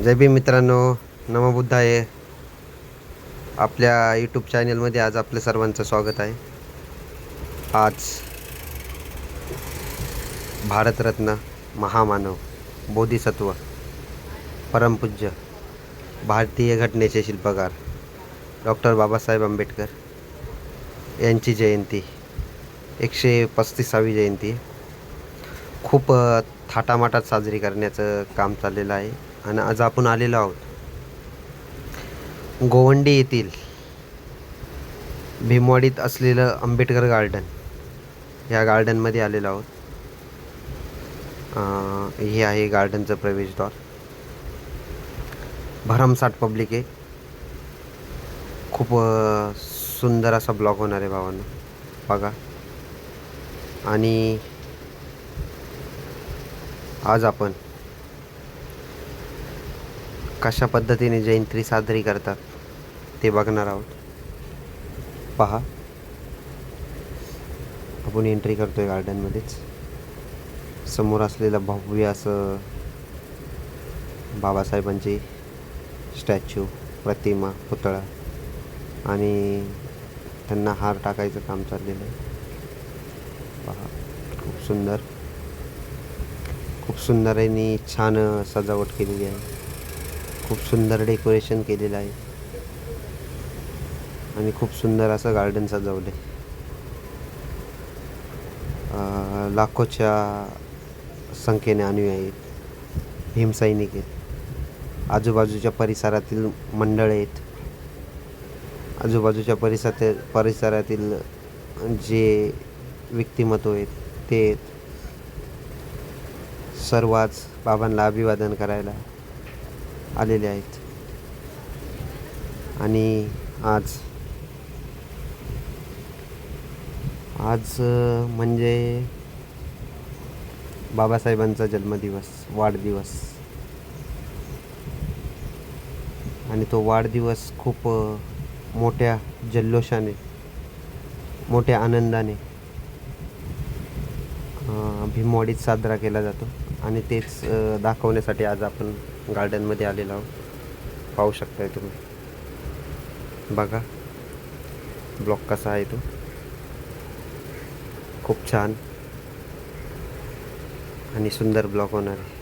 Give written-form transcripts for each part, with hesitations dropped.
जय भीम मित्रांनो, नमोबुद्धाय. आपल्या यूट्यूब चॅनलमध्ये आज आपल्या सर्वांचं स्वागत आहे. आज भारतरत्न, महामानव, बोधिसत्व, परमपूज्य भारतीय घटनेचे शिल्पकार डॉक्टर बाबासाहेब आंबेडकर यांची जयंती 135वी जयंती खूप थाटामाटात साजरी करण्याचं काम चाललेलं आहे. आणि आज आपण आलेलो आहोत गोवंडी येथील भीमवाडीत असलेलं आंबेडकर गार्डन. या गार्डनमध्ये आलेलो आहोत. हे आहे गार्डनचं प्रवेशद्वार. भरमसाठ पब्लिक आहे. खूप सुंदर असा ब्लॉग होणार आहे भावांनो, बघा. आणि आज आपण कशा पद्धतीने जयंती साजरी करतात ते बघणार आहोत. पहा, आपण एंट्री करतोय गार्डनमध्येच. समोर असलेलं भव्य असं बाबासाहेबांची स्टॅच्यू, प्रतिमा, पुतळा आणि त्यांना हार टाकायचं काम चाललेलं आहे. पहा, खूप सुंदर आणि छान सजावट केलेली आहे. खूप सुंदर डेकोरेशन केलेलं आहे आणि खूप सुंदर असं गार्डन सजवलं आहे. लाखोच्या संख्येने अनुयायी आहेत, भीमसैनिक आहेत. आजूबाजूच्या परिसरातील मंडळ आहेत. आजूबाजूच्या परिसरातील जे व्यक्तिमत्व आहेत ते आहेत. सर्व आज बाबांना अभिवादन करायला आलेले आहेत. आणि आज म्हणजे बाबासाहेबांचा जन्मदिवस, वाढदिवस. आणि तो वाढदिवस खूप मोठ्या जल्लोषाने, मोठ्या आनंदाने भीमवाडीत साजरा केला जातो. आणि तेच दाखवण्यासाठी आज आपण गार्डनमध्ये आलेलो आहोत. पाहू शकताय तुम्ही, बघा ब्लॉग कसा आहे तो. खूप छान आणि सुंदर ब्लॉग होणार आहे.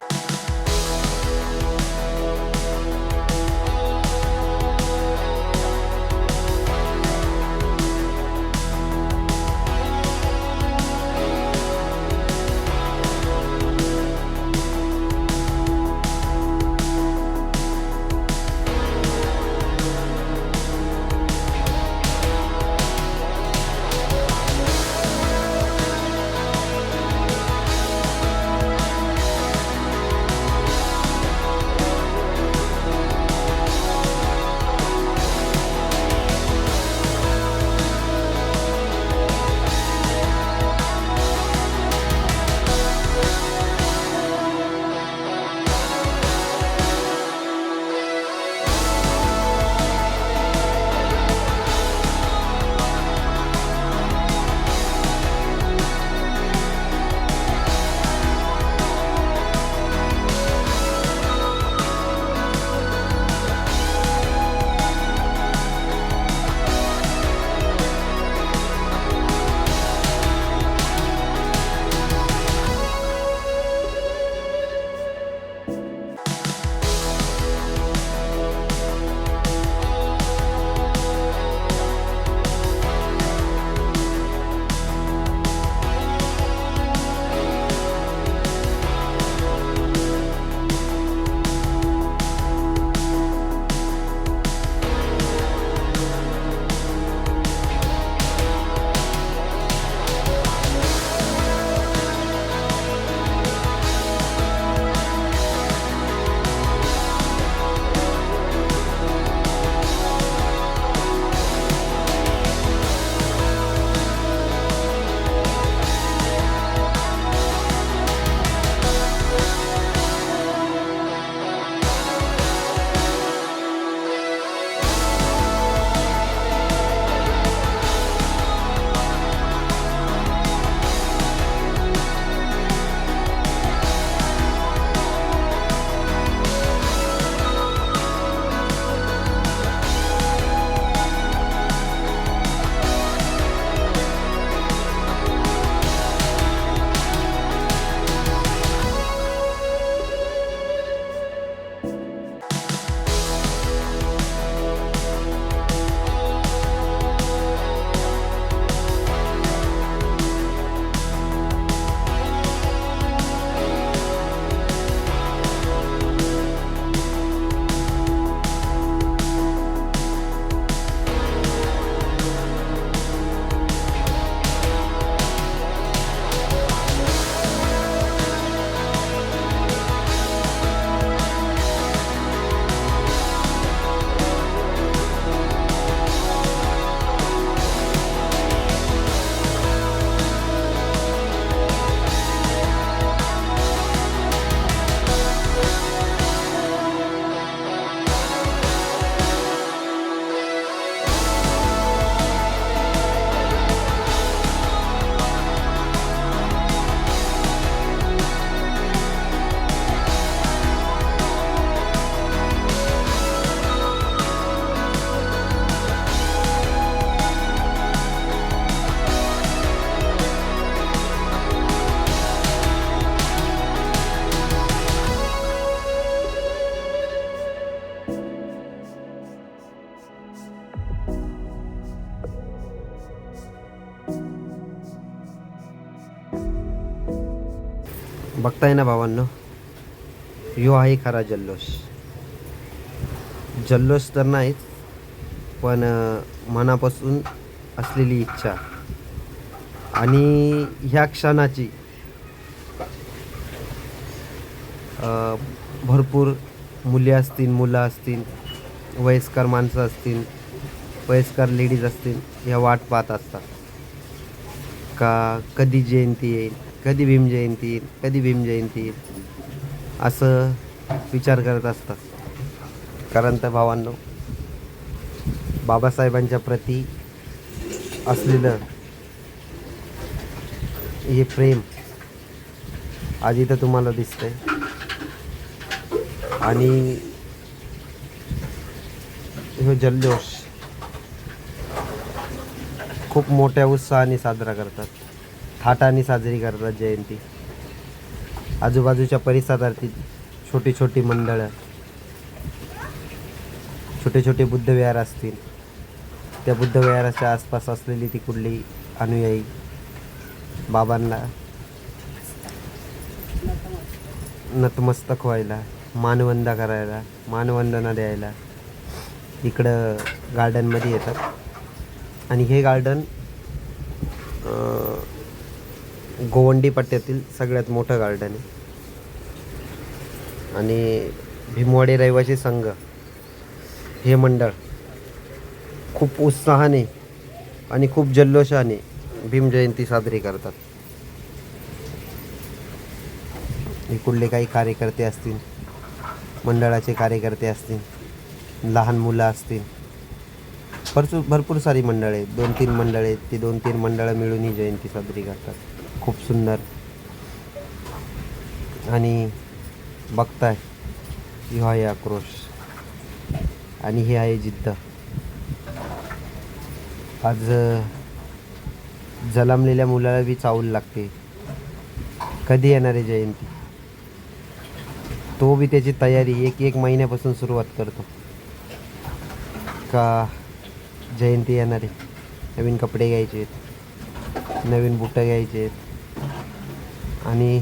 बघताय ना भावांनो, यो आहे खरा जल्लोष. जल्लोष तर नाहीच, पण मनापासून असलेली इच्छा आणि ह्या क्षणाची भरपूर मुली असतील, मुलं असतील, वयस्कर माणसं असतील, वयस्कर लेडीज असतील, ह्या वाट पाहत असतात का कधी जयंती येईल, कधी भीम जयंती येईल, कधी भीम जयंती येईल, असं विचार करत असतात. कारण तर भावांनो, बाबासाहेबांच्या प्रती असलेलं हे प्रेम आज इथं तुम्हाला दिसतंय. आणि हे जल्लोष खूप मोठ्या उत्साहाने साजरा करतात, थाटाने साजरी करतात जयंती. आजूबाजूच्या परिसरातील छोटी छोटी मंडळं, छोटे छोटे बुद्धविहार असतील, त्या बुद्धविहाराच्या आसपास असलेली ती कुठली अनुयायी बाबांना नतमस्तक व्हायला, मानवंदना करायला, मानवंदना द्यायला इकडं गार्डनमध्ये येतात. आणि हे गार्डन गोवंडी पट्ट्यातील सगळ्यात मोठं गार्डन आहे. आणि भीमवाडी रहिवासी संघ हे मंडळ खूप उत्साहाने आणि खूप जल्लोषाने भीम जयंती साजरी करतात. इकडले काही कार्यकर्ते असतील, मंडळाचे कार्यकर्ते असतील, लहान मुलं असतील, भरपूर सारी मंडळं आहेत, 2-3 मंडळं आहेत. ती 2-3 मंडळं मिळून ही जयंती साजरी करतात. खूप सुंदर. आणि बघताय, ही आहे आक्रोश आणि ही आहे जिद्द. आज जन्मलेल्या मुलाला बी चावल लागते, कधी येणार आहे जयंती. तो बी त्याची तयारी एक महिन्यापासून सुरुवात करतो का जयंती येणार आहे, नवीन कपडे घ्यायचे आहेत, नवीन बुटं घ्यायचे आहेत. आणि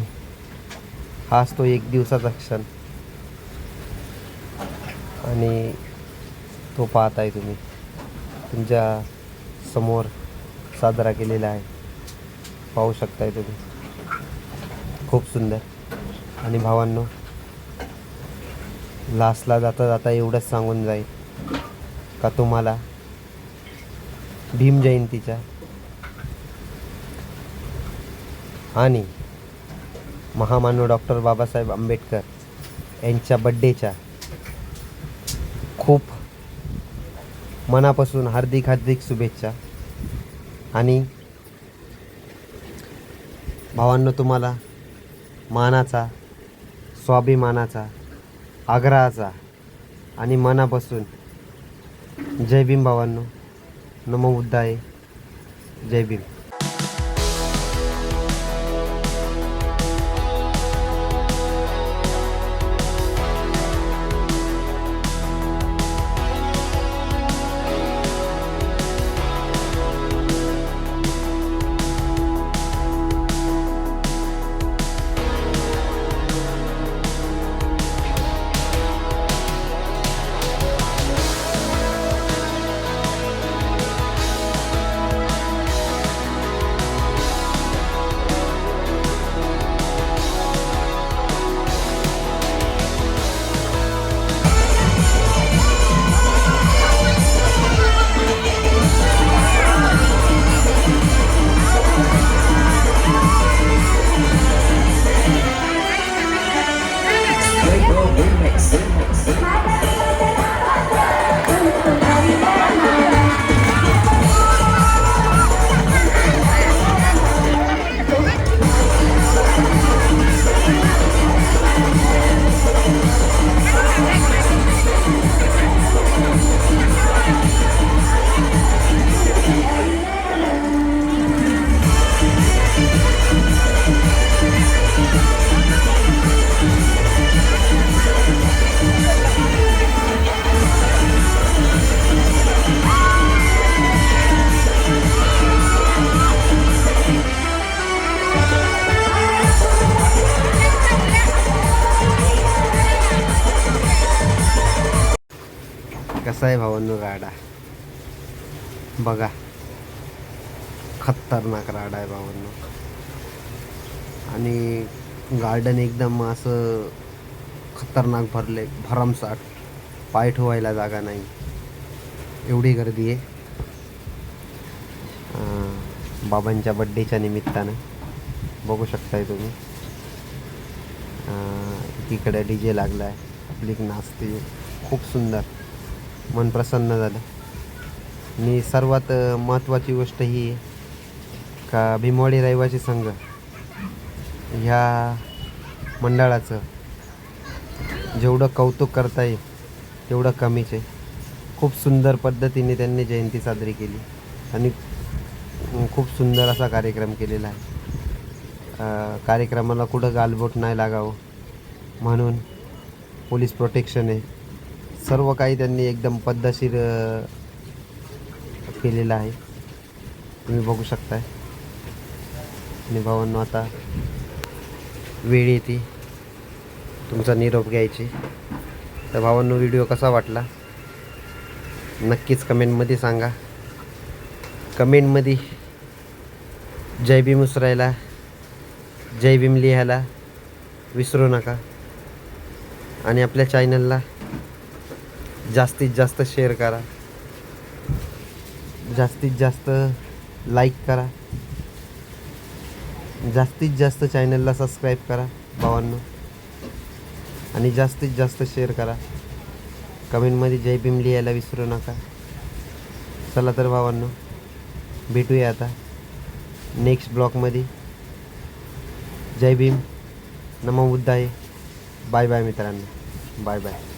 हाच तो एक दिवसाचा क्षण. आणि तो पाहताय तुम्ही, तुमच्या समोर साजरा केलेला आहे, पाहू शकताय तुम्ही. खूप सुंदर. आणि भावांनो, लास्टला जाता जाता एवढंच सांगून जाईल का तुम्हाला भीम जयंतीच्या आणि महामानव डॉक्टर बाबासाहेब आंबेडकर यांच्या बड्डेच्या खूप मनापासून हार्दिक शुभेच्छा. आणि भावांनो, तुम्हाला मानाचा, स्वाभिमानाचा, आग्रहाचा आणि मनापासून जय भीम भावांनो. नमो बुद्धाय. जय भीम. कसा आहे भावांनो राडा, बघा खतरनाक राडा आहे भावांनो. आणि गार्डन एकदम असं खतरनाक भरले, भरमसाठ, पाय ठेवायला जागा नाही, एवढी गर्दी आहे. बाबांच्या बड्डेच्या निमित्तानं बघू शकताय तुम्ही. एकीकडे डी जे लागला आहे, पब्लिक नाचते, खूप सुंदर, मन प्रसन्न झालं. आणि सर्वात महत्त्वाची गोष्ट ही आहे का भीमवाडी रहिवासी संघ ह्या मंडळाचं जेवढं कौतुक करता येईल तेवढं कमीच आहे. खूप सुंदर पद्धतीने त्यांनी जयंती साजरी केली आणि खूप सुंदर असा कार्यक्रम केलेला आहे. कार्यक्रमाला कुठं गालबोट नाही लागावं म्हणून पोलीस प्रोटेक्शन आहे, सर्व काही त्यांनी एकदम पद्धतशीर केलेलं आहे, तुम्ही बघू शकताय. आणि भावांनो आता वेळ येते तुमचा निरोप घ्यायची. तर भावांनो व्हिडिओ कसा वाटला नक्कीच कमेंटमध्ये सांगा. कमेंटमध्ये जय भीम उसरायला, जय भीम लिहायला विसरू नका. आणि आपल्या चॅनलला जास्तीत जास्त शेअर करा, जास्तीत जास्त लाईक करा, जास्तीत जास्त चॅनलला सबस्क्राईब करा भावांनो. आणि जास्तीत जास्त शेअर करा. कमेंटमध्ये जय भीम लिहायला विसरू नका. चला तर भावांनो भेटूया आता नेक्स्ट ब्लॉगमध्ये. जय भीम, नमो बुद्धाय. बाय बाय मित्रांनो, बाय बाय.